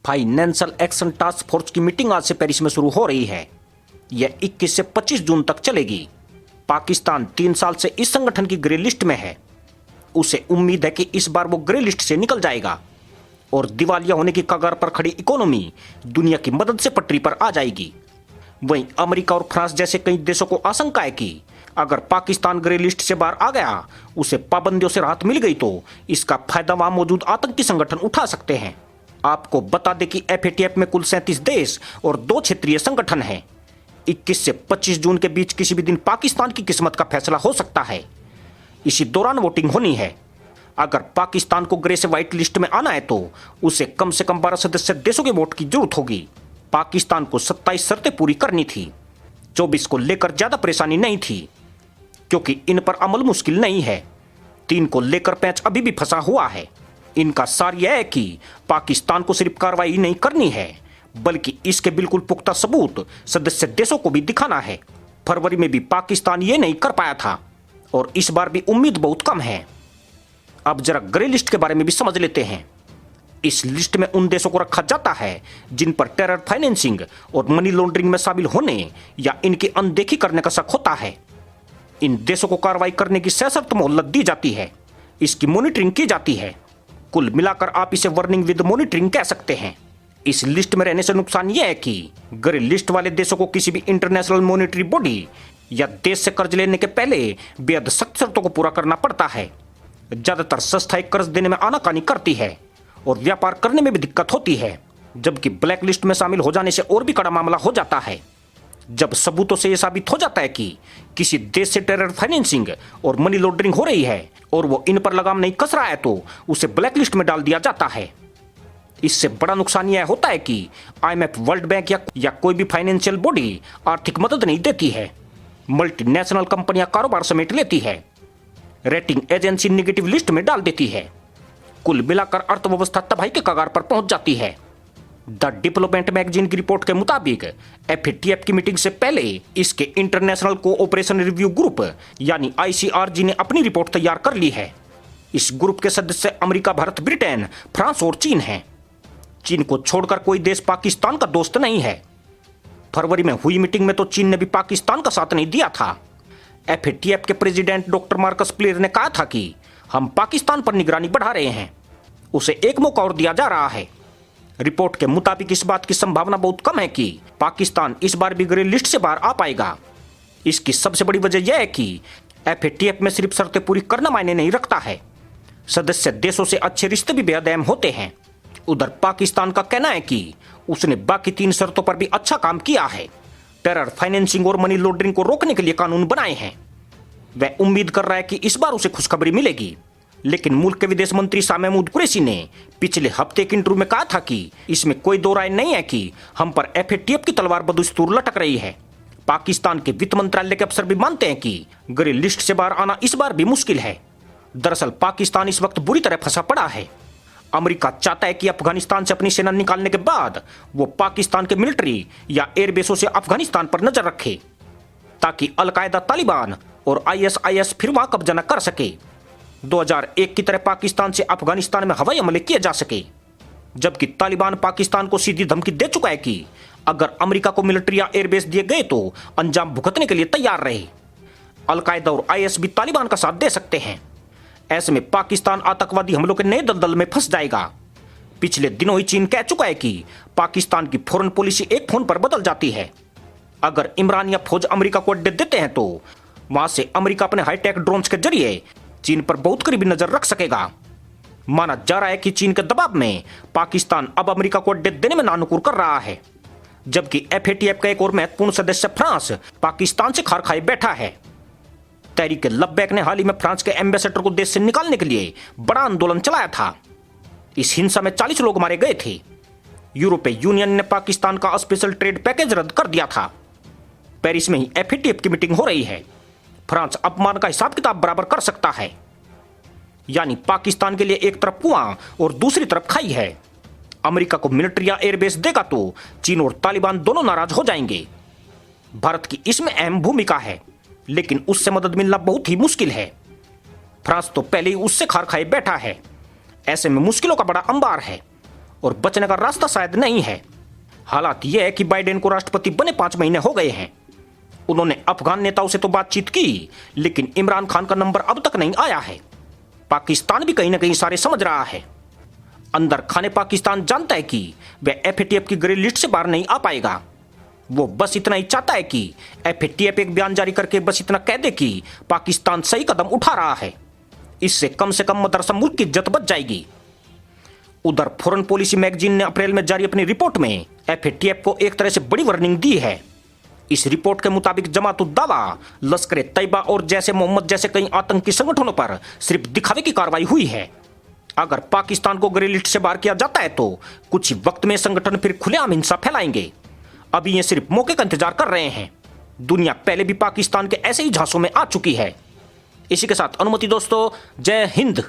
Financial action task force की meeting आज से पेरिस में शुरू हो रही है। यह 21 से 25 जून तक चलेगी। पाकिस्तान 3 साल से इस संगठन की ग्रे लिस्ट में है। उसे उम्मीद है कि इस बार वो ग्रे लिस्ट से निकल जाएगा और दिवालिया होने की कगार पर खड़ी इकोनॉमी दुनिया की मदद से पटरी पर आ जाएगी। वहीं अमेरिका और फ्रांस जैसे कई देशों को आशंका है कि अगर पाकिस्तान ग्रे लिस्ट से बाहर आ गया, उसे पाबंदियों से राहत मिल गई तो इसका फायदा वहां मौजूद आतंकी संगठन उठा सकते हैं। आपको बता दें कि एफएटीएफ में कुल 37 देश और 2 क्षेत्रीय संगठन हैं। 21 से 25 जून के बीच किसी भी दिन पाकिस्तान की किस्मत का फैसला हो सकता है। इसी दौरान वोटिंग होनी है। अगर पाकिस्तान को ग्रे से व्हाइट लिस्ट में आना है तो उसे कम से कम 12 सदस्य देशों के वोट की जरूरत होगी। पाकिस्तान को 27 शर्तें पूरी करनी थी। 24 को लेकर ज्यादा परेशानी नहीं थी क्योंकि इन पर अमल मुश्किल नहीं है। 3 को लेकर पैंच अभी भी फंसा हुआ है। इनका सार यह है कि पाकिस्तान को सिर्फ कार्रवाई नहीं करनी है बल्कि इसके बिल्कुल पुख्ता सबूत सदस्य देशों को भी दिखाना है। फरवरी में भी पाकिस्तान ये नहीं कर पाया था और इस बार भी उम्मीद बहुत कम है। अब जरा ग्रे लिस्ट के बारे में भी समझ लेते हैं। इस लिस्ट में उन देशों को रखा जाता है जिन पर टेरर फाइनेंसिंग और मनी लॉन्ड्रिंग में शामिल होने या इनकी अनदेखी करने का शक होता है। इन देशों को कार्रवाई करने की सशर्त मोहलत दी जाती है। इसकी मॉनिटरिंग की जाती है। कुल मिलाकर आप इसे वार्निंग विद मॉनिटरिंग कह सकते हैं। इस लिस्ट में रहने से नुकसान यह है कि ग्रे लिस्ट वाले देशों को किसी भी इंटरनेशनल मॉनिटरी बॉडी या देश से कर्ज लेने के पहले बेहद सख्त शर्तों को पूरा करना पड़ता है। ज्यादातर संस्थाएं कर्ज देने में आनाकानी करती है और व्यापार करने में भी दिक्कत होती है, जबकि ब्लैक लिस्ट में शामिल हो जाने से और भी कड़ा मामला हो जाता है। जब सबूतों से यह साबित हो जाता है कि किसी देश से टेरर फाइनेंसिंग और मनी लॉन्ड्रिंग हो रही है और वो इन पर लगाम नहीं कस रहा है तो उसे ब्लैक लिस्ट में डाल दिया जाता है। इससे बड़ा नुकसान यह होता है कि आईएमएफ, वर्ल्ड बैंक या कोई भी फाइनेंशियल बॉडी आर्थिक मदद नहीं देती है। मल्टीनेशनल कंपनियां कारोबार समेट लेती है। रेटिंग एजेंसी निगेटिव लिस्ट में डाल देती है। कुल मिलाकर अर्थव्यवस्था तबाही के कगार पर पहुंच जाती है। द डिप्लोमेट मैगजीन की रिपोर्ट के मुताबिक एफएटीएफ की मीटिंग से पहले इसके इंटरनेशनल कोऑपरेशन रिव्यू ग्रुप यानी आईसीआरजी ने अपनी रिपोर्ट तैयार कर ली है। इस ग्रुप के सदस्य अमेरिका, भारत, ब्रिटेन, फ्रांस और चीन हैं। चीन को छोड़कर कोई देश पाकिस्तान का दोस्त नहीं है। फरवरी में हुई मीटिंग में तो चीन ने भी पाकिस्तान का साथ नहीं दिया था। एफएटीएफ के प्रेसिडेंट डॉक्टर मार्कस प्लेयर ने कहा था कि हम पाकिस्तान पर निगरानी बढ़ा रहे हैं, उसे एक मौका और दिया जा रहा है। रिपोर्ट के मुताबिक इस बात की संभावना बहुत कम है कि पाकिस्तान इस बार भी ग्रे लिस्ट से बाहर आ पाएगा। इसकी सबसे बड़ी वजह यह है कि एफएटीएफ में सिर्फ शर्तें पूरी करना मायने नहीं रखता है। सदस्य देशों से अच्छे रिश्ते भी बेहद अहम होते हैं। उधर पाकिस्तान का कहना है कि उसने बाकी 3 शर्तों पर भी अच्छा काम किया है। टेरर फाइनेंसिंग और मनी लॉन्ड्रिंग को रोकने के लिए कानून बनाए हैं। वह उम्मीद कर रहा है कि इस बार उसे खुशखबरी मिलेगी, लेकिन मुल्क के विदेश मंत्री शाह महमूद कुरैशी ने पिछले हफ्ते के इंटरव्यू में कहा था कि इसमें कोई दो राय नहीं है कि हम पर एफएटीएफ की तलवार बदस्तूर लटक रही है। पाकिस्तान के वित्त मंत्रालय के अफसर भी मानते हैं कि ग्रे लिस्ट से बाहर आना इस बार भी मुश्किल है। दरअसल पाकिस्तान इस वक्त बुरी तरह फंसा पड़ा है। अमेरिका चाहता है कि अफगानिस्तान से अपनी सेना निकालने के बाद वो पाकिस्तान के मिलिट्री या एयरबेसों से अफगानिस्तान पर नजर रखे ताकि अलकायदा, तालिबान और आईएसआईएस फिर वहां कब्जा न कर सके। 2001 की तरह पाकिस्तान से अफगानिस्तान में हवाई हमले किए जा सके। जबकि तालिबान पाकिस्तान को सीधी धमकी दे चुका है कि अगर अमेरिका को मिलिट्री या एयरबेस दिए गए तो अंजाम भुगतने के लिए तैयार रहे। अलकायदा और आईएस भी तालिबान का साथ दे सकते हैं। ऐसे में पाकिस्तान आतंकवादी हमलों के नए दलदल में फंस जाएगा। पिछले दिनों ही चीन कह चुका है कि पाकिस्तान की फॉरेन पॉलिसी एक फोन पर बदल जाती है। अगर इमरान या फौज अमेरिका को अड्डे देते हैं तो वहां से अमेरिका अपने हाईटेक ड्रोन्स के जरिए चीन पर बहुत करीबी नजर रख सकेगा। माना जा रहा है कि चीन के दबाव में पाकिस्तान अब अमेरिका को अड्डे देने में नानुकुर कर रहा है। जबकि एफएटीएफ का एक और महत्वपूर्ण सदस्य फ्रांस पाकिस्तान से खार खाए बैठा है। तहरीक लब्बैक ने हाल ही में फ्रांस के एम्बेसडर को देश से निकालने के लिए बड़ा आंदोलन चलाया था। इस हिंसा में 40 लोग मारे गए थे। यूरोपीय यूनियन ने पाकिस्तान का स्पेशल ट्रेड पैकेज रद्द कर दिया था। पेरिस में ही एफएटीएफ की मीटिंग हो रही है। फ्रांस अपमान का हिसाब किताब बराबर कर सकता है। यानी पाकिस्तान के लिए एक तरफ कुआं और दूसरी तरफ खाई है। अमेरिका को मिलिट्री या एयरबेस देगा तो चीन और तालिबान दोनों नाराज हो जाएंगे। भारत की इसमें अहम भूमिका है, लेकिन उससे मदद मिलना बहुत ही मुश्किल है। फ्रांस तो पहले ही उससे खार खाए बैठा है। ऐसे में मुश्किलों का बड़ा अंबार है और बचने का रास्ता शायद नहीं है। हालात यह है कि बाइडेन को राष्ट्रपति बने 5 महीने हो गए हैं। उन्होंने अफगान नेताओं से तो बातचीत की, लेकिन इमरान खान का नंबर अब तक नहीं आया है। पाकिस्तान भी कहीं ना कहीं सारे समझ रहा है। अंदर खाने पाकिस्तान जानता है कि वह एफएटीएफ की ग्रे लिस्ट से बाहर नहीं आ पाएगा। वो बस इतना ही चाहता है कि एफएटीएफ एक बयान जारी करके बस इतना कह दे कि पाकिस्तान सही कदम उठा रहा है। इससे कम से कम मदरसा मुल्क की इज्जत बच जाएगी। उधर फॉरेन पॉलिसी मैगजीन ने अप्रैल में जारी अपनी रिपोर्ट में एफएटीएफ को एक तरह से बड़ी वार्निंग दी है। इस रिपोर्ट के मुताबिक जमात-उद-दावा, लश्कर-ए-तैयबा और जैसे मोहम्मद जैसे कई आतंकी संगठनों पर सिर्फ दिखावे की कार्रवाई हुई है। अगर पाकिस्तान को ग्रे लिस्ट से बाहर किया जाता है तो कुछ ही वक्त में संगठन फिर खुलेआम हिंसा फैलाएंगे। अभी ये सिर्फ मौके का इंतजार कर रहे हैं। दुनिया पहले भी पाकिस्तान के ऐसे ही झांसों में आ चुकी है। इसी के साथ अनुमति दोस्तों, जय हिंद।